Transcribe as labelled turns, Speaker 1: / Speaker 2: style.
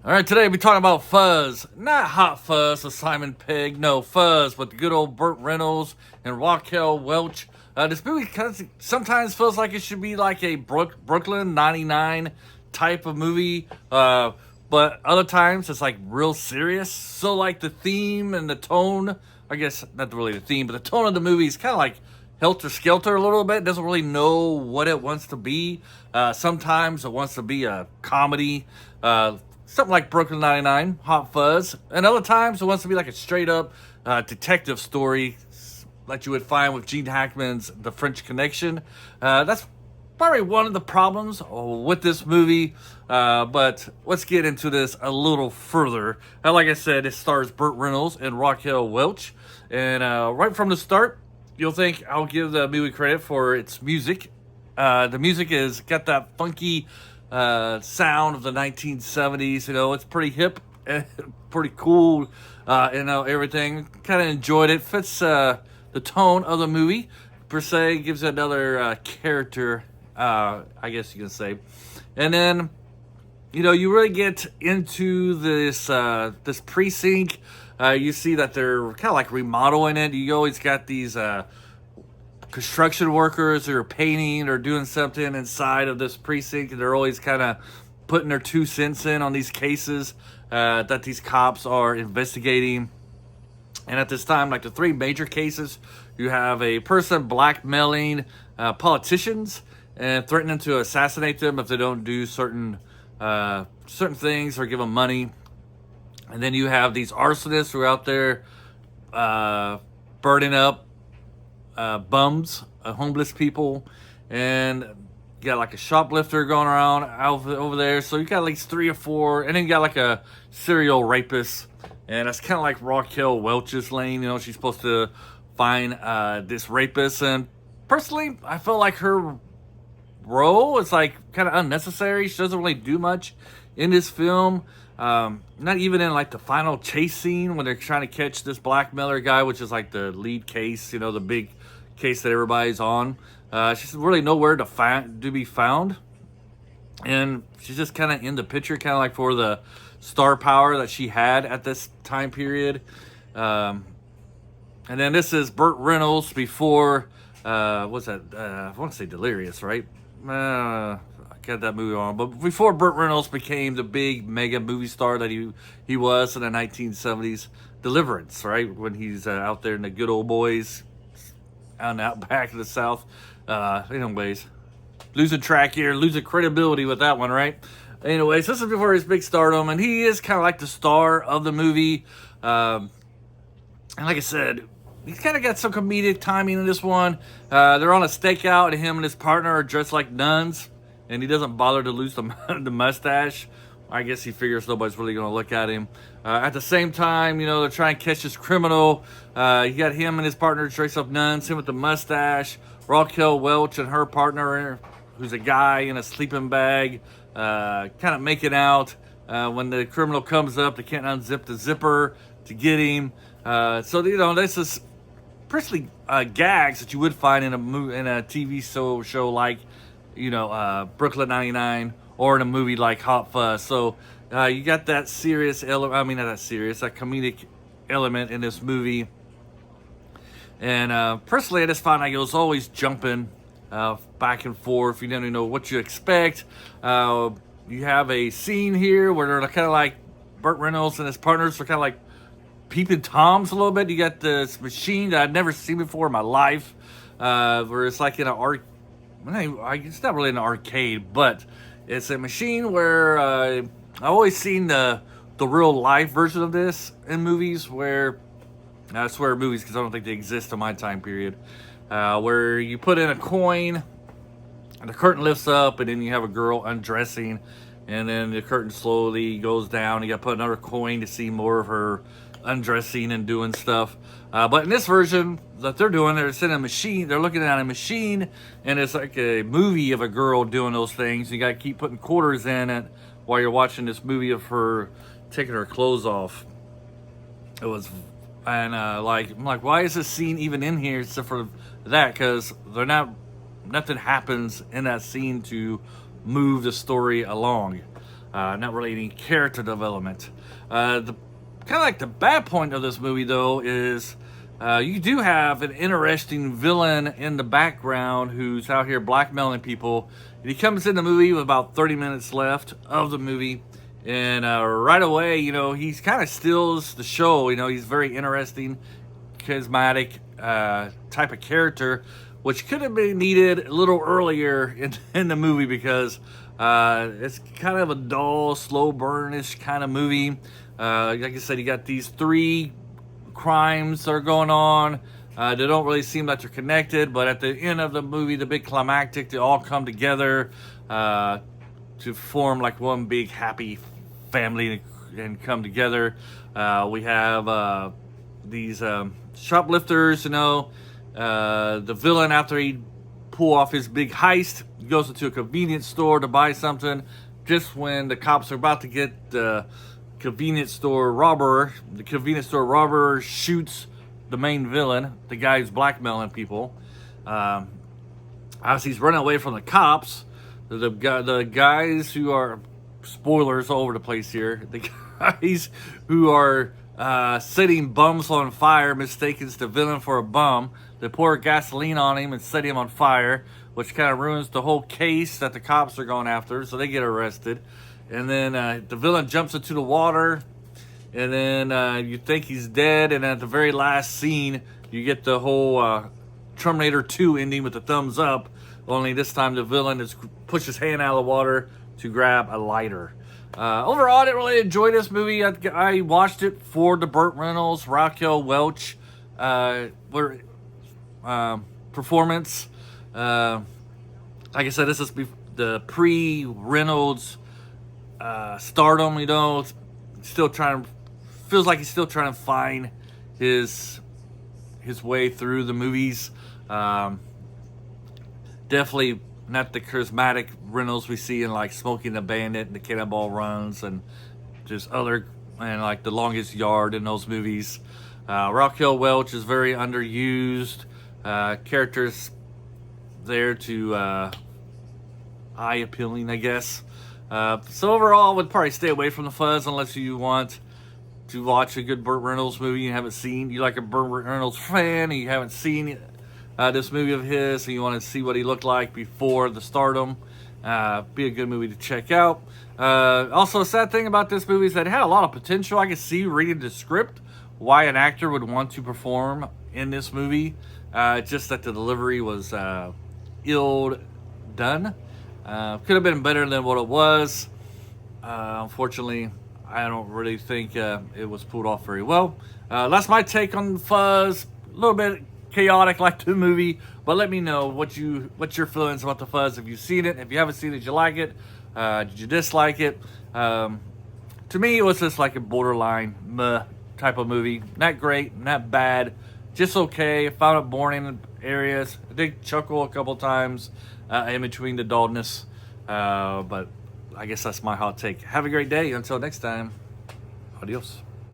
Speaker 1: All right, today we're talking about Fuzz. Not Hot Fuzz with Simon Pegg. No, Fuzz with the good old Burt Reynolds and Raquel Welch. This movie sometimes feels like it should be like a Brooklyn 99 type of movie. But other times it's like real serious. So like the theme and the tone, I guess not really the theme, but the tone of the movie is kind of like helter skelter a little bit. Doesn't really know what it wants to be. Sometimes it wants to be a comedy, something like Brooklyn 99, Hot Fuzz, and other times it wants to be like a straight up detective story like you would find with Gene Hackman's The French Connection. That's probably one of the problems with this movie, but let's get into this a little further. Like I said, it stars Burt Reynolds and Raquel Welch, and right from the start, you'll think I'll give the movie credit for its music. The music is got that funky sound of the 1970s. You know, it's pretty hip, pretty cool. Everything. Kind of enjoyed it. Fits the tone of the movie per se. Gives it another character, I guess you can say. And then, you really get into this precinct. You see that they're kind of like remodeling it. You always got these construction workers who are painting or doing something inside of this precinct, and they're always kind of putting their 2 cents in on these cases that these cops are investigating. And at this time, like the 3 major cases, you have a person blackmailing politicians and threatening to assassinate them if they don't do certain things or give them money. And then you have these arsonists who are out there burning up bums, homeless people, and you got like a shoplifter going around over there. So you got like 3 or 4, and then you got like a serial rapist, and that's kind of like Raquel Welch's lane. She's supposed to find this rapist, and personally, I feel like her role is like kind of unnecessary. She doesn't really do much in this film. Not even in like the final chase scene when they're trying to catch this blackmailer guy, which is like the lead case, the big case that everybody's on. She's really nowhere to be found, and she's just kind of in the picture, kind of like for the star power that she had at this time period. And then this is Burt Reynolds before what's that? I want to say Delirious, right? I got that movie on, but before Burt Reynolds became the big mega movie star that he was in the 1970s, Deliverance, right? When he's out there in the good old boys out and out back of the South. Anyways, losing track here, losing credibility with that one, right? Anyways, this is before his big stardom, and he is kind of like the star of the movie. And like I said, he's kind of got some comedic timing in this one. They're on a stakeout, and him and his partner are dressed like nuns, and he doesn't bother to lose the mustache. I guess he figures nobody's really going to look at him. At the same time, they're trying to catch this criminal. You got him and his partner dressed up nuns, him with the mustache. Raquel Welch and her partner, who's a guy in a sleeping bag, kind of making out. When the criminal comes up, they can't unzip the zipper to get him. So this is personally gags that you would find in a TV show like, Brooklyn 99, or in a movie like Hot Fuzz. So you got that serious that comedic element in this movie. And personally, I just found like it was always jumping back and forth. You don't know what you expect. You have a scene here where they're kind of like Burt Reynolds and his partners are kind of like peeping toms a little bit. You got this machine that I'd never seen before in my life, where it's like in an it's not really an arcade, but it's a machine where I always seen the real life version of this in movies, where I swear movies because I don't think they exist in my time period, where you put in a coin and the curtain lifts up, and then you have a girl undressing, and then the curtain slowly goes down. You got to put another coin to see more of her undressing and doing stuff. But in this version that they're doing, they're sitting in a machine. They're looking at a machine, and it's like a movie of a girl doing those things. You got to keep putting quarters in it while you're watching this movie of her taking her clothes off. It was, and I'm like, why is this scene even in here except for that? Because nothing happens in that scene to move the story along. Not really any character development. The kind of like the bad point of this movie, though, is you do have an interesting villain in the background who's out here blackmailing people. And he comes in the movie with about 30 minutes left of the movie. And right away, he's kind of steals the show. He's very interesting, charismatic type of character, which could have been needed a little earlier in the movie because it's kind of a dull, slow burnish kind of movie. Like I said, you got these 3 crimes that are going on. They don't really seem like they're connected, but at the end of the movie, the big climactic, they all come together to form like one big happy family and come together. We have these shoplifters, the villain, after he pull off his big heist, he goes into a convenience store to buy something. Just when the cops are about to get the convenience store robber shoots the main villain, the guy who's blackmailing people. As he's running away from the cops, the guys who are, spoilers all over the place here, the guys who are setting bums on fire, mistakes the villain for a bum. They pour gasoline on him and set him on fire, which kind of ruins the whole case that the cops are going after, so they get arrested. And then the villain jumps into the water, and then you think he's dead, and at the very last scene, you get the whole Terminator 2 ending with the thumbs up, only this time the villain pushed his hand out of the water to grab a lighter. Overall, I didn't really enjoy this movie. I watched it for the Burt Reynolds, Raquel, Welch performance. Like I said, this is the pre-Reynolds stardom. Feels like he's still trying to find his way through the movies. Definitely not the charismatic Reynolds we see in like Smokey and the Bandit and the Cannonball Runs and just like The Longest Yard in those movies. Raquel Welch is very underused. Characters there to eye appealing, I guess. So overall, I would probably stay away from the Fuzz unless you want to watch a good Burt Reynolds movie you haven't seen. You like a Burt Reynolds fan and you haven't seen this movie of his and you want to see what he looked like before the stardom. Be a good movie to check out. Also, a sad thing about this movie is that it had a lot of potential. I could see reading the script why an actor would want to perform in this movie. Just that the delivery was ill done. Could have been better than what it was. Unfortunately, I don't really think it was pulled off very well. That's my take on Fuzz. A little bit chaotic like the movie, but let me know what's your feelings about the Fuzz. Have you seen it? If you haven't seen it, did you like it? Did you dislike it? To me, it was just like a borderline meh type of movie. Not great, not bad, just okay. I found it boring in areas. I did chuckle a couple times in between the dullness, but I guess that's my hot take. Have a great day. Until next time, adios.